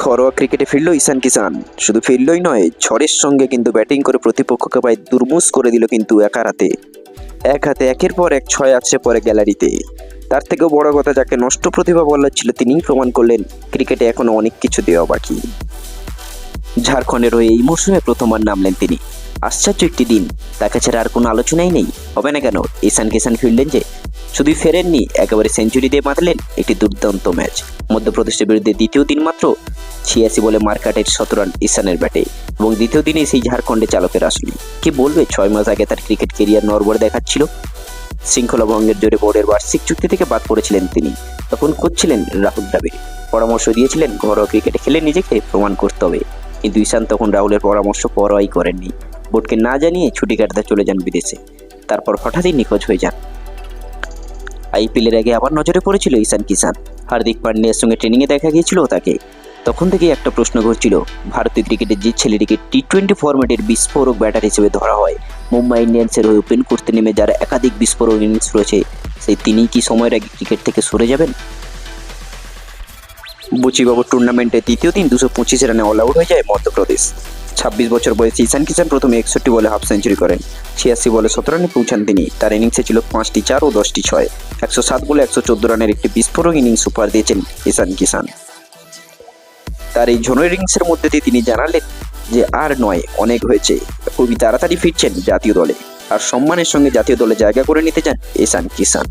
ঘরোয়া ক্রিকেটে ফিরল ঈশান কিষান। শুধু ফিরলই নয়, ঝড়ের সঙ্গে কিন্তু ব্যাটিং করে প্রতিপক্ষকে প্রায় দুর্মুষ করে দিল কিন্তু এক হাতে একের পর এক ছয় আসছে পরে গ্যালারিতে। তার থেকেও বড় কথা, যাকে নষ্ট প্রতিভা বলা ছিল তিনিই প্রমাণ করলেন ক্রিকেটে এখনো অনেক কিছু দেওয়া বাকি। ঝাড়খণ্ডের হয়ে এই মৌসুমে প্রথমবার নামলেন তিনি। আশ্চর্য একটি দিন, তাকে ছাড়া আর কোনো আলোচনাই নেই। হবে না কেন? ঈশান কিষান ফিরলেন যে, শুধুই ফেরেননি, একেবারে সেঞ্চুরি দিয়ে বাঁধলেন একটি দুর্দান্ত ম্যাচ। মধ্যপ্রদেশের বিরুদ্ধে দ্বিতীয় দিন মাত্র 86 বলে মার্কাটের 17 রান ঈশানের ব্যাটে, এবং দ্বিতীয় দিনেই সেই ঝাড়খণ্ডে চালকের আসলি। কি বলবে, 6 মাস আগে তার ক্রিকেট কেরিয়ার নড়বড়ে দেখাচ্ছিল। শৃঙ্খলা ভঙ্গের জোরে বোর্ডের বার্ষিক চুক্তি থেকে বাদ পড়েছিলেন তিনি। তখন করছিলেন রাহুল দ্রাবিড়, পরামর্শ দিয়েছিলেন ঘরোয়া ক্রিকেটে খেলে নিজেকে প্রমাণ করতে হবে। কিন্তু ঈশান তখন রাহুলের পরামর্শ পরোয়াই করেননি। বোর্ডকে না জানিয়ে ছুটি কাটাতে চলে যান বিদেশে। তারপর হঠাৎই নিখোঁজ হয়ে যান। আইপিএলের আগে আবার নজরে পড়েছিল ঈশান কিষান। হার্দিক পান্ডিয়ার সঙ্গে ট্রেনিংয়ে দেখা গিয়েছিল তাকে। তখন থেকেই একটা প্রশ্ন ঘুরছিল, ভারতীয় ক্রিকেটের যে ছেলেটিকে টি-20 ফরম্যাটের বিস্ফোরক ব্যাটার হিসেবে ধরা হয়, মুম্বাই ইন্ডিয়ান্সের হয়ে ওপেন করতে নেমে যার একাধিক বিস্ফোরক ইনিংস রয়েছে, সেই তিনিই কি সময়ের আগে ক্রিকেট থেকে সরে যাবেন? বুচিবাবু টুর্নামেন্টে তৃতীয় দিন 225 রানে অল আউট হয়ে যায় মধ্যপ্রদেশ। 26 বছর বয়সী ঈশান কিষান প্রথমে 61 বলে হাফ সেঞ্চুরি করেন। 86 বলে 17 রানে পৌঁছান তিনি। তার ইনিংসে ছিল 5টি 4 ও 10টি 6। 107 বলে 114 রানের একটি বিস্ফোরক ইনিংস উপহার দিয়েছেন ঈশান কিষান। তার এই ঝোনের ইনিংসের মধ্যে দিয়ে তিনি জানালেন যে আর নয়, অনেক হয়েছে। খুবই তাড়াতাড়ি ফিরছেন জাতীয় দলে, আর সম্মানের সঙ্গে জাতীয় দলে জায়গা করে নিতে চান ঈশান কিষান।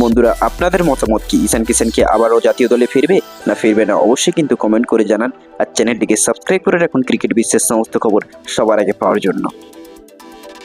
বন্ধুরা, আপনাদের মতামত কি? ঈশান কিষান কি আবারও জাতীয় দলে ফিরবে না ফিরবে না? অবশ্যই কিন্তু কমেন্ট করে জানান। আর চ্যানেলটিকে সাবস্ক্রাইব করে রাখুন ক্রিকেট বিশ্বের সমস্ত খবর সবার আগে পাওয়ার জন্য।